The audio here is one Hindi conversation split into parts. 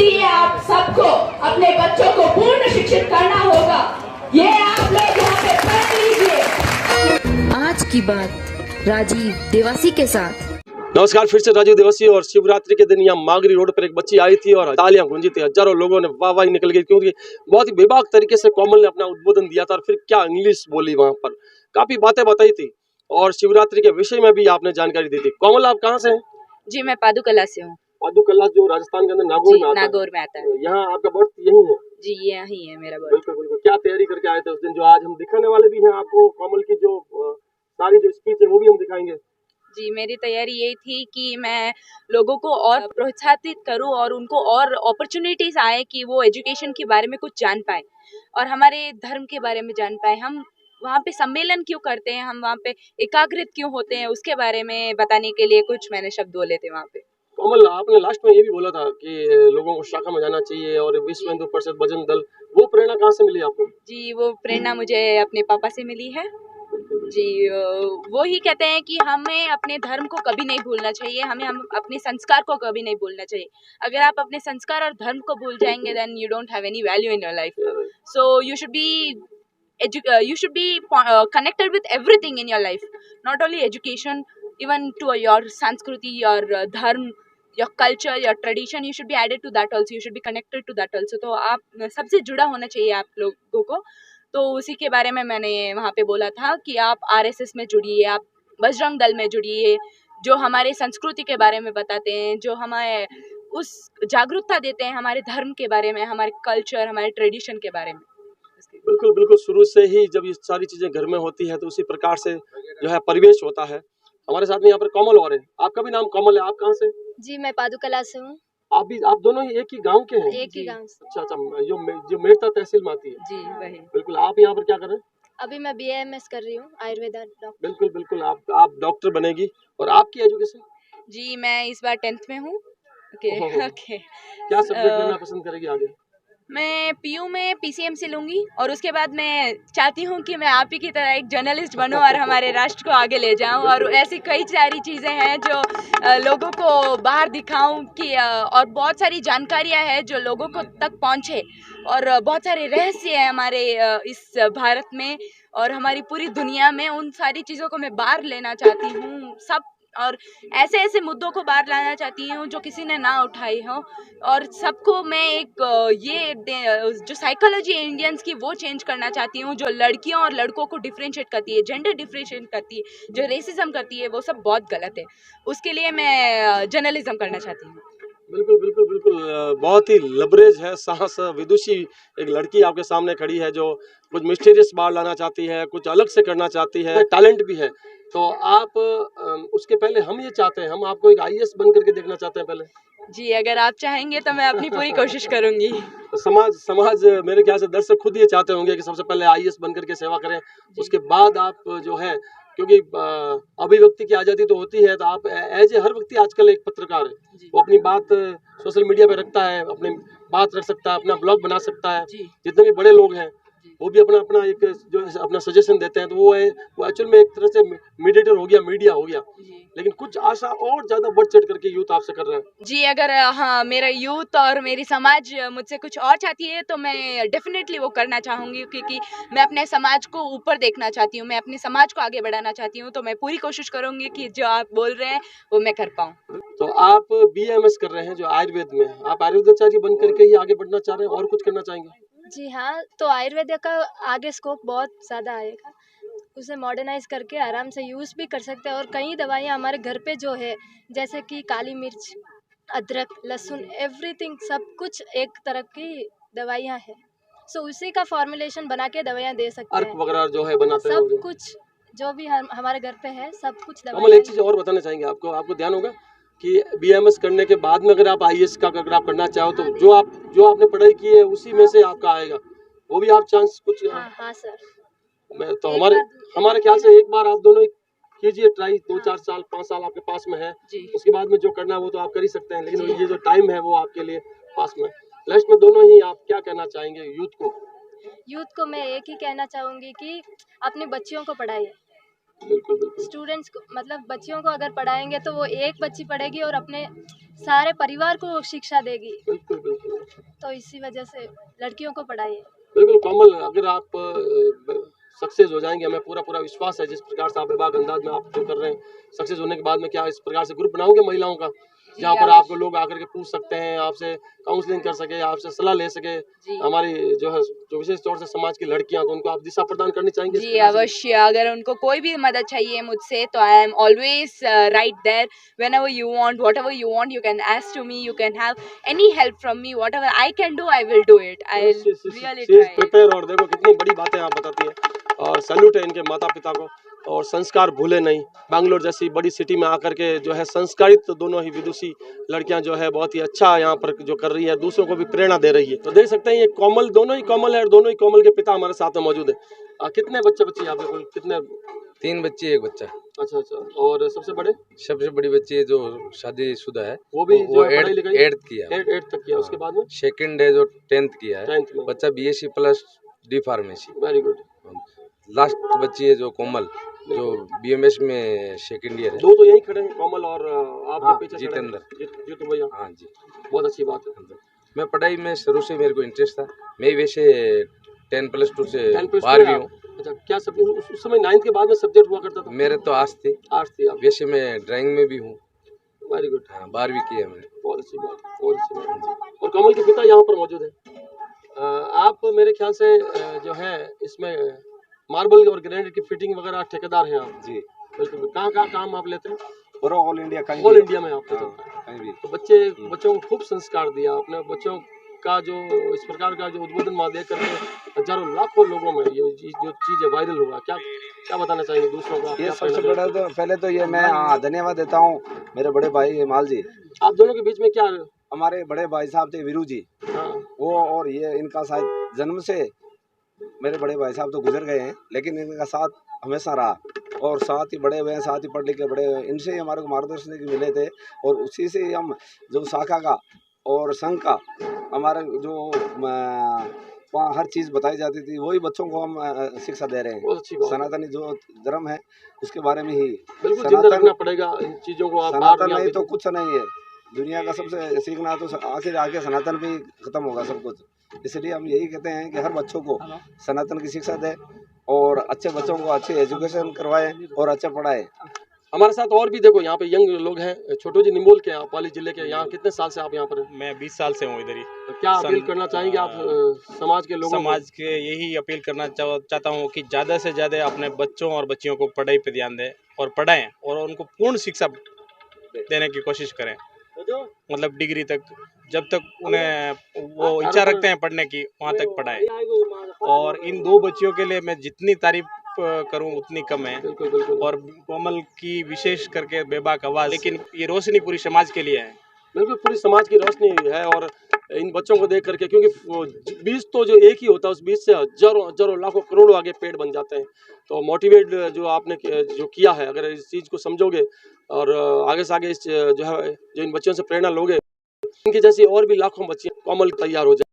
इसलिए आप सबको अपने बच्चों को पूर्ण शिक्षित करना होगा। ये आप लोग यहाँ पे पढ़ लीजिए। आज की बात राजीव देवासी के साथ। नमस्कार, फिर से राजीव देवासी। और शिवरात्रि के दिन यहाँ मागरी रोड पर एक बच्ची आई थी और तालियां गूंजी थी। हजारों लोगों ने वाहवाही निकल गई, क्योंकि बहुत ही बेबाक तरीके से कोमल ने अपना उद्बोधन दिया था और फिर क्या इंग्लिश बोली, वहां पर काफी बातें बताई थी और शिवरात्रि के विषय में भी आपने जानकारी दी थी। कोमल, आप कहाँ से हैं? जी, मैं पादुकला से हूँ। पादुकला जो राजस्थान के अंदर नागौर में आता है। नागौर में आता है। यहाँ आपका बर्थ यही है? जी, यही है मेरा बर्थ। बिल्कुल बिल्कुल। क्या तैयारी करके आए थे उस दिन? जो आज हम दिखाने वाले भी हैं आपको कोमल की जो सारी जो स्पीच है वो भी हम दिखाएंगे। जी, मेरी तैयारी यही थी कि मैं लोगों को और प्रोत्साहित करूं और उनको और अपॉर्चुनिटीज आए कि वो एजुकेशन के बारे में कुछ जान पाए और हमारे धर्म के बारे में जान पाए। हम वहाँ पे सम्मेलन क्यों करते हैं, हम वहाँ पे एकाग्रित क्यों होते हैं, उसके बारे में बताने के लिए कुछ मैंने शब्द बोले थे वहाँ पे। कोमल, आपने लास्ट में ये भी बोला था कि लोगों को शाखा में जाना चाहिए और विश्व हिंदू परिषद भजन दल, वो प्रेरणा कहाँ से मिली आपको? जी, वो प्रेरणा मुझे अपने पापा से मिली है। जी, वो ही कहते हैं कि हमें अपने धर्म को कभी नहीं भूलना चाहिए, हम अपने संस्कार को कभी नहीं भूलना चाहिए। अगर आप अपने संस्कार और धर्म को भूल जाएंगे then you don't have any value in your life. So you should be connected with everything in your life, not only education, even to your संस्कृति, your धर्म, your culture, your tradition, you should be added to that also, you should be connected to that also। तो आप सबसे जुड़ा होना चाहिए आप लोगों को। तो उसी के बारे में मैंने वहाँ पे बोला था कि आप आरएसएस में जुड़िए, आप बजरंग दल में जुड़िए, जो हमारे संस्कृति के बारे में बताते हैं, जो हमें उस जागरूकता देते हैं हमारे धर्म के बारे में, हमारे कल्चर, हमारे ट्रेडिशन के बारे में। बिल्कुल बिल्कुल। शुरू से ही जब ये सारी चीजें घर में होती है तो उसी प्रकार से जो है परिवेश होता है। हमारे साथ में यहाँ पर कोमल और है। आपका भी नाम कोमल है, आप कहाँ से? जी, मैं पादुकला से हूँ। आप दोनों ही एक ही गांव के हैं? एक ही गांव से। अच्छा अच्छा। जो मेड़ता तहसील में आती है। जी, वही। बिल्कुल। आप यहाँ पर क्या कर रहे हैं? अभी मैं BAMS कर रही हूँ, आयुर्वेदा डॉक्टर। बिल्कुल बिल्कुल। आप डॉक्टर बनेगी। और आपकी एजुकेशन? जी, मैं इस बार 10th में हूँ। Okay okay. क्या सब्जेक्ट लेना पसंद करेगी आगे? मैं PU में PCM से लूँगी और उसके बाद मैं चाहती हूँ कि मैं आप ही की तरह एक जर्नलिस्ट बनूँ और हमारे राष्ट्र को आगे ले जाऊँ और ऐसी कई सारी चीज़ें हैं जो लोगों को बाहर दिखाऊँ कि और बहुत सारी जानकारियाँ हैं जो लोगों को तक पहुँचे और बहुत सारे रहस्य हैं हमारे इस भारत में और हमारी पूरी दुनिया में। उन सारी चीज़ों को मैं बाहर लेना चाहती हूँ सब, और ऐसे ऐसे मुद्दों को बाहर लाना चाहती हूँ जो किसी ने ना उठाई हो और सबको मैं एक जो साइकोलॉजी है इंडियंस की वो चेंज करना चाहती हूँ, जो लड़कियों और लड़कों को डिफरेंशिएट करती है, जेंडर डिफरेंशिएट करती है, जो रेसिज्म करती है, वो सब बहुत गलत है। उसके लिए मैं जर्नलिज्म करना चाहती हूँ। बिल्कुल बिल्कुल बिल्कुल। बहुत ही लबरेज है, साहस विदुषी एक लड़की आपके सामने खड़ी है जो कुछ मिस्टीरियस बात लाना चाहती है, कुछ अलग से करना चाहती है, टैलेंट भी है। तो आप उसके पहले हम ये चाहते हैं, हम आपको एक IAS बन करके देखना चाहते हैं पहले। जी, अगर आप चाहेंगे तो मैं अपनी पूरी कोशिश करूंगी। तो समाज मेरे ख्याल से दर्शक खुद ये चाहते होंगे कि सबसे पहले IAS बन करके सेवा करें, उसके बाद आप जो है, क्योंकि अभिव्यक्ति की आज़ादी तो होती है, तो आप एज ए हर व्यक्ति आजकल एक पत्रकार है, वो अपनी बात सोशल मीडिया पे रखता है, अपनी बात रख सकता है, अपना ब्लॉग बना सकता है। जितने भी बड़े लोग हैं वो भी अपना अपना एक जो है अपना सजेशन देते हैं, तो वो एक्चुअल में एक तरह से मीडिएटर हो गया, मीडिया हो गया। लेकिन कुछ आशा और ज्यादा बढ़ चढ़ करके यूथ आपसे कर रहे हैं। जी, अगर हाँ मेरा यूथ और मेरी समाज मुझसे कुछ और चाहती है तो मैं डेफिनेटली वो करना चाहूँगी, क्योंकि मैं अपने समाज को ऊपर देखना चाहती हूँ, मैं अपने समाज को आगे बढ़ाना चाहती हूँ। तो मैं पूरी कोशिश करूँगी कि जो आप बोल रहे हैं वो मैं कर पाऊँ। तो आप BAMS कर रहे हैं जो आयुर्वेद में, आप आयुर्वेदाचार्य बन करके ही आगे बढ़ना चाह रहे हैं और कुछ करना चाहेंगे? जी हाँ, तो आयुर्वेदा का आगे स्कोप बहुत ज़्यादा आएगा। उसे मॉडर्नाइज करके आराम से यूज़ भी कर सकते हैं और कई दवाइयाँ हमारे घर पे जो है, जैसे कि काली मिर्च, अदरक, लहसुन, एवरीथिंग, सब कुछ एक तरह की दवाइयाँ हैं। सो उसी का फॉर्मुलेशन बना के दवाइयाँ दे सकते अर्क हैं। वगैरह जो है बनाते हैं सब कुछ जो भी हमारे घर पे है, सब कुछ कमल, दवाइयाँ। एक चीज और बताना चाहेंगे आपको ध्यान होगा कि BAMS करने के बाद में अगर आप IAS का अगर आप करना चाहो तो जो आपने पढ़ाई की है उसी में से आपका आएगा, वो भी आप चांस कुछ। हाँ सर। तो हमारे ख्याल से एक बार आप दोनों कीजिए ट्राई, 2-4 साल 5 साल आपके पास में है, उसके बाद में जो करना है वो तो आप कर ही सकते हैं, लेकिन ये जो टाइम है वो आपके लिए पास में। लास्ट में दोनों ही आप क्या कहना चाहेंगे यूथ को? यूथ को मैं एक ही कहना चाहूँगी कि अपनी बच्चियों को पढ़ाइए, बिल्कुल बिल्कुल स्टूडेंट्स को मतलब बच्चियों को अगर पढ़ाएंगे तो वो एक बच्ची पढ़ेगी और अपने सारे परिवार को शिक्षा देगी। बिल्कुल बिल्कुल तो इसी वजह से लड़कियों को पढ़ाइए। बिल्कुल कोमल, अगर आप सक्सेस हो जाएंगे, हमें पूरा पूरा विश्वास है जिस प्रकार से आप बेबाक अंदाज में आप जो कर रहे हैं, सक्सेस होने के बाद में क्या इस प्रकार से ग्रुप बनाओगे महिलाओं का, जहाँ पर आपको लोग आकर के पूछ सकते हैं, आपसे काउंसलिंग कर सके, आपसे सलाह ले सके, हमारी जो है जो विशेष तौर से समाज की लड़कियां, तो उनको आप दिशा प्रदान करनी चाहेंगे? जी अवश्य, अगर उनको कोई भी मदद चाहिए मुझसे तो I am always right there. Whenever you want, whatever you want, you can ask to me, you can have any help from me, whatever I can do I will do it. I really try. Prepare. और देखो कितनी बड़ी बातें आप बताती हैं, और सैल्यूट है इनके माता पिता को। और संस्कार भूले नहीं, बैंगलोर जैसी बड़ी सिटी में आकर के जो है संस्कारित तो दोनों ही विदुषी लड़कियां जो है बहुत ही अच्छा यहाँ पर जो कर रही है, दूसरों को भी प्रेरणा दे रही है। तो देख सकते हैं ये कोमल, दोनों ही कोमल है और दोनों ही कोमल के पिता हमारे साथ में मौजूद है। कितने बच्चे यहाँ पे कुल कितने? 3 बच्चे 1 बच्चा। अच्छा अच्छा। और सबसे बड़ी बच्ची जो शादीशुदा है वो भी वो 8th किया, 8 तक किया। उसके बाद में सेकंड है जो 10th किया है। 10th में बच्चा BSc plus D pharmacy. Very good. Last बच्ची है जो कोमल, जो BMS में सेकंड ईयर है। दो तो यही खड़े हैं, कोमल और आप जो पीछे जितेंद्र। जीतू भैया। हाँ जी, बहुत अच्छी बात है। मैं पढ़ाई में शुरू से मेरे को इंटरेस्ट था। मैं वैसे 10+2 से 10+2 12वीं हूँ। अच्छा, क्या सब उस समय 9th के बाद में सब्जेक्ट हुआ करता था? मेरे तो आर्ट्स थी। आर्ट्स थी आप? वैसे मैं ड्राइंग में भी हूँ। Very good. हाँ, 12वीं की है मैंने। बहुत अच्छी बात, बहुत अच्छी बात। और कमल के पिता यहाँ पर मौजूद है। आप मेरे ख्याल से जो है इसमें मार्बल और ग्रेनाइट की फिटिंग वगैरह ठेकेदार हैं आप? जी बिल्कुल। कहाँ काम आप लेते हैं? पूरा ऑल इंडिया में आपका चलता है? कहीं भी। तो बच्चों को खूब संस्कार दिया आपने। बच्चों का जो इस प्रकार का जो उद्बोधन माँ दे करके हजारों लाखों लोगों में ये जो चीज़ वायरल हुआ, क्या बताना चाहेंगे दूसरों को? ये सबसे बड़ा तो पहले तो ये मैं धन्यवाद देता हूँ मेरे बड़े भाई हिमाल जी। आप दोनों के बीच में क्या? हमारे बड़े भाई साहब थे वीरू जी। हाँ। वो और ये इनका शायद जन्म से मेरे बड़े भाई साहब तो गुजर गए हैं, लेकिन इनका साथ हमेशा रहा और साथ ही बड़े हुए हैं, साथ ही पढ़ लिख के बड़े हुए हैं। इनसे ही हमारे को मार्गदर्शन के मिले थे और उसी से हम जो शाखा का और संघ का हमारे जो वहाँ हर चीज़ बताई जाती थी, वही बच्चों को हम शिक्षा दे रहे हैं। सनातनी जो धर्म है उसके बारे में ही जिंदा रखना पड़ेगा इन चीज़ों को। सनातन नहीं तो कुछ नहीं है दुनिया का। सबसे सीखना तो आखिर आके सनातन भी खत्म होगा सब कुछ। इसलिए हम यही कहते हैं कि हर बच्चों को सनातन की शिक्षा दें और अच्छे बच्चों को अच्छे एजुकेशन करवाएं और अच्छा पढ़ाएं। हमारे साथ और भी देखो यहाँ पे यंग लोग हैं। छोटू जी निमोल के, आप पाली जिले के, यहाँ कितने साल से आप यहाँ पर हैं? मैं 20 साल से हूँ इधर ही। तो क्या अपील करना चाहेंगे आप समाज के लोगों? समाज के यही अपील करना चाहता हूँ कि ज़्यादा से ज़्यादा अपने बच्चों और बच्चियों को पढ़ाई पे ध्यान दें और पढ़ाएं और उनको पूर्ण शिक्षा देने की कोशिश करें। मतलब डिग्री तक, जब तक उन्हें वो इच्छा रखते हैं पढ़ने की, वहाँ तक पढ़ाएं। और इन 2 बच्चियों के लिए मैं जितनी तारीफ करूं उतनी कम है। और कोमल की विशेष करके बेबाक आवाज़, लेकिन ये रोशनी पूरी समाज के लिए है। बिल्कुल, पूरी समाज की रोशनी है। और इन बच्चों को देख करके, क्योंकि बीज तो जो एक ही होता है, उस बीज से हजारों लाखों करोड़ों आगे पेड़ बन जाते हैं। तो मोटिवेट जो आपने जो किया है, अगर इस चीज़ को समझोगे और आगे से आगे इस जो है जो इन बच्चों से प्रेरणा लोगे, इनकी जैसी और भी लाखों बच्चियां कोमल तैयार हो जाए।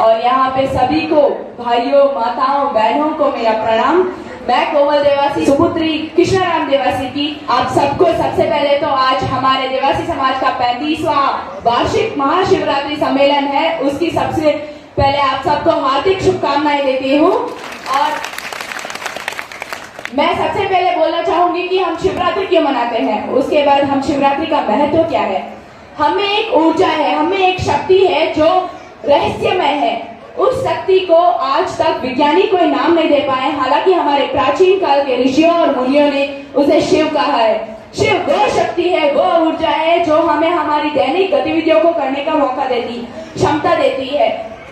और यहाँ पे सभी को, भाइयों, माताओं, बहनों को मेरा प्रणाम। मैं कोमल देवासी, सुपुत्री कृष्णाराम देवासी की आप सबको सबसे पहले तो आज हमारे देवासी समाज का 35वां वार्षिक महाशिवरात्रि सम्मेलन है, उसकी सबसे पहले आप सबको हार्दिक शुभकामनाएं देती हूँ। और मैं सबसे पहले बोलना चाहूंगी कि हम शिवरात्रि क्यों मनाते हैं, उसके बाद हम शिवरात्रि का महत्व क्या है। हमें एक ऊर्जा है, हमें एक शक्ति है जो रहस्यमय है। उस शक्ति को आज तक वैज्ञानिक कोई नाम नहीं दे पाए, हालांकि हमारे प्राचीन काल के ऋषियों और मुनियों ने उसे शिव कहा है। शिव वो शक्ति है, वो ऊर्जा है जो हमें हमारी दैनिक गतिविधियों को करने का मौका देती, क्षमता देती है।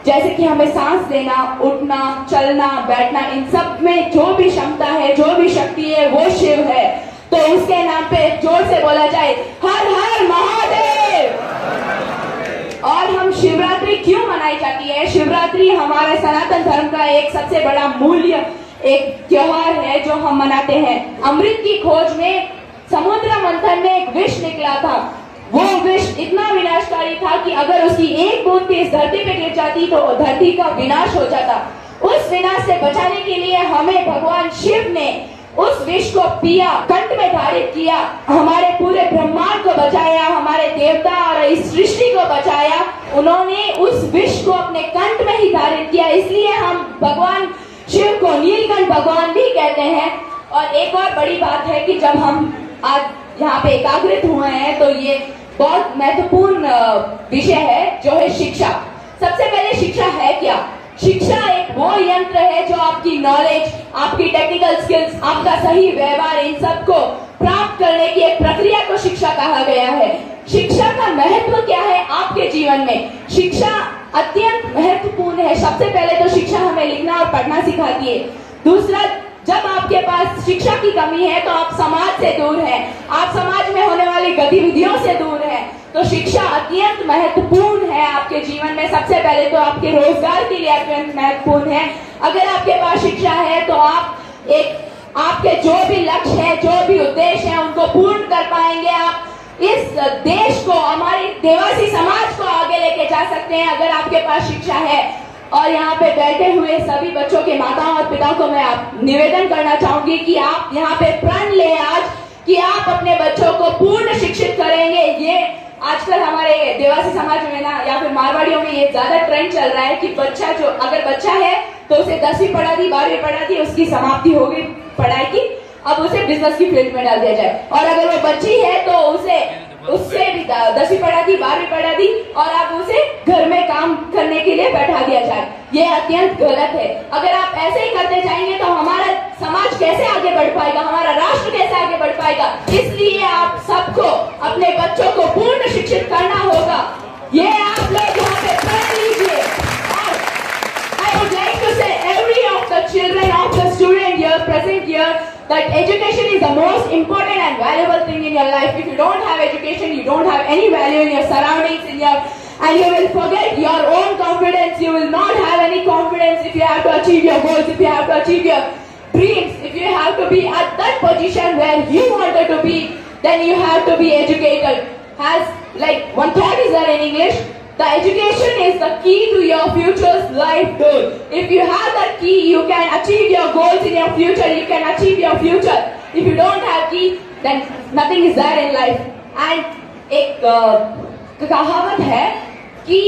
जैसे कि हमें सांस लेना, उठना, चलना, बैठना, इन सब में जो भी क्षमता है, जो भी शक्ति है, वो शिव है। तो उसके नाम पे जोर से बोला जाए, हर हर महादेव। और हम शिवरात्रि क्यों मनाई जाती है? शिवरात्रि हमारे सनातन धर्म का एक सबसे बड़ा मूल्य, एक त्योहार है जो हम मनाते हैं। अमृत की खोज में समुद्र मंथन में एक विष निकला था। वो विष इतना विनाशकारी था कि अगर उसकी एक बूंद भी इस धरती पे गिर जाती तो धरती का विनाश हो जाता। उस विनाश से बचाने के लिए हमें भगवान शिव ने उस विष को पिया, कंठ में धारित किया, हमारे पूरे ब्रह्मांड को बचाया, हमारे देवता और इस सृष्टि को बचाया। उन्होंने उस विष को अपने कंठ में ही धारित किया, इसलिए हम भगवान शिव को नीलकंठ भगवान भी कहते हैं। और एक और बड़ी बात है कि जब हम आज यहाँ पे एकाग्रित हुए हैं तो ये बहुत महत्वपूर्ण विषय है जो है शिक्षा। सबसे पहले शिक्षा है क्या? शिक्षा एक वो यंत्र है जो आपकी नॉलेज, आपकी टेक्निकल स्किल्स, आपका सही व्यवहार, इन सब को प्राप्त करने की एक प्रक्रिया को शिक्षा कहा गया है। शिक्षा का महत्व क्या है आपके जीवन में? शिक्षा अत्यंत महत्वपूर्ण है। सबसे पहले तो शिक्षा हमें लिखना और पढ़ना सिखाती है। दूसरा, जब आपके पास शिक्षा की कमी है तो आप समाज से दूर हैं, आप समाज में होने वाली गतिविधियों से दूर हैं। तो शिक्षा अत्यंत महत्वपूर्ण है आपके जीवन में। सबसे पहले तो आपके रोजगार के लिए अत्यंत महत्वपूर्ण है। अगर आपके पास शिक्षा है तो आप आपके जो भी लक्ष्य है, जो भी उद्देश्य है, उनको पूर्ण कर पाएंगे। आप इस देश को, हमारे देवासी समाज को आगे लेके जा सकते हैं अगर आपके पास शिक्षा है। और यहाँ पे बैठे हुए सभी बच्चों के माताओं और पिताओं को मैं निवेदन करना चाहूंगी कि आप यहाँ पे प्रण ले आज कि आप अपने बच्चों को पूर्ण शिक्षित करेंगे। ये आजकल हमारे देवासी समाज में ना, या फिर मारवाड़ियों में ये ज्यादा ट्रेंड चल रहा है कि बच्चा जो, अगर बच्चा है तो उसे 10वीं पढ़ा दी, 12वीं पढ़ा दी, उसकी समाप्ति हो गई पढ़ाई की, अब उसे बिजनेस की फील्ड में डाल दिया जाए। और अगर वो बच्ची है तो उससे भी 10वीं पढ़ा दी, 12वीं पढ़ा दी और अब उसे घर में काम करने के लिए बैठा दिया जाए। ये अत्यंत गलत है। अगर आप ऐसे ही करते जाएंगे तो हमारा समाज कैसे आगे बढ़ पाएगा, हमारा राष्ट्र कैसे आगे बढ़ पाएगा? इसलिए आप सबको अपने बच्चों को पूर्ण शिक्षित करना होगा। ये आप लोग यहाँ पे प्रण लीजिए। और I would like to say every of the children of the student here present here that education is the most important and valuable thing in your life. If you don't have education, you don't have any value in your surroundings, and you will forget your own confidence. You will not have any confidence if you have to achieve your goals, if you have to achieve your dreams, if you have to be at that position where you wanted to be, then you have to be educated. As like one thought is there in English, the education is the key to your future's life goal. If you have that key, you can achieve your goals in your future. You can achieve your future. If you don't have key, then nothing is there in life. And एक कहावत है कि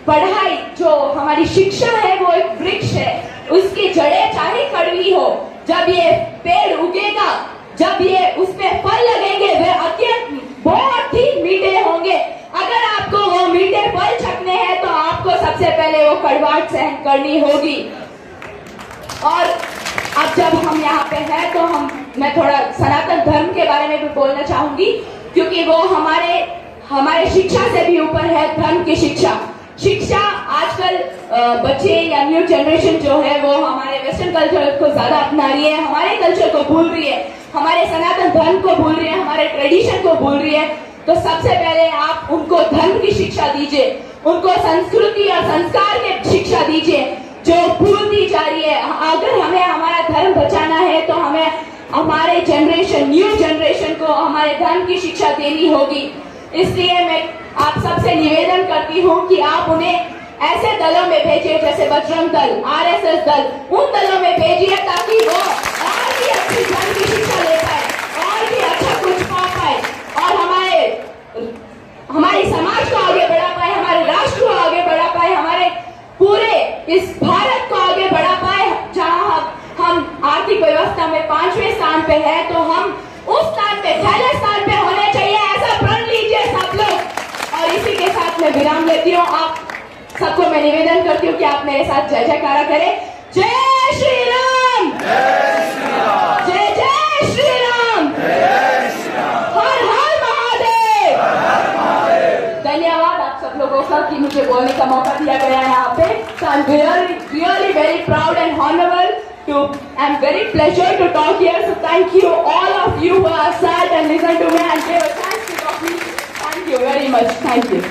पढ़ाई, जो हमारी शिक्षा है, वो एक वृक्ष है। उसकी जड़ें चाहे कड़वी हो, जब ये पेड़ उगेगा, जब ये उसमें फल लगेंगे, वे अत्यंत बहुत ही मीठे होंगे। अगर आपको वो मीठे फल चखने हैं तो आपको सबसे पहले वो कड़वाहट सहन करनी होगी। और अब जब हम यहाँ पे हैं तो मैं थोड़ा सनातन धर्म के बारे में भी बोलना चाहूंगी, क्योंकि वो हमारे शिक्षा से भी ऊपर है। धर्म की शिक्षा आजकल बच्चे या न्यू जनरेशन जो है वो हमारे वेस्टर्न कल्चर को ज्यादा अपना रही है, हमारे कल्चर को भूल रही है, हमारे सनातन धर्म को भूल रही है, हमारे ट्रेडिशन को भूल रही है। तो सबसे पहले आप उनको धर्म की शिक्षा दीजिए, उनको संस्कृति और संस्कार की शिक्षा दीजिए जो भूलती जा रही है। अगर हमें हमारा धर्म बचाना है तो हमें हमारे न्यू जनरेशन को हमारे धर्म की शिक्षा देनी होगी। इसलिए मैं आप सबसे निवेदन करती हूँ कि आप उन्हें ऐसे दलों में भेजिए जैसे बजरंग दल, RSS दल, उन दलों में भेजिए ताकि वो और भी अच्छी धर्म की शिक्षा ले पाए, और भी अच्छा कुछ पा पाए, और हमारे समाज को आगे बढ़ा पाए, हमारे राष्ट्र को आगे बढ़ा पाए, हमारे पूरे इस भारत को आगे बढ़ा पाए। जहाँ हम आर्थिक व्यवस्था में 5वें स्थान पे है तो हम उस स्थान पे, पहले स्थान पे होने चाहिए। ऐसा प्रण लीजिए सब लोग। और इसी के साथ मैं विराम लेती हूँ। आप सबको मैं निवेदन करती हूँ कि आप मेरे साथ जय जयकारा करें। जय श्री राम, जय जय श्री राम, हर हर महादेव। धन्यवाद आप सब लोगों का कि मुझे बोलने का मौका दिया गया है यहाँ पे। So I'm really very proud and honorable I'm very pleasure to talk here. So thank you all of you who have sat and listened to me and gave a chance to talk to me. Thank you very much. Thank you.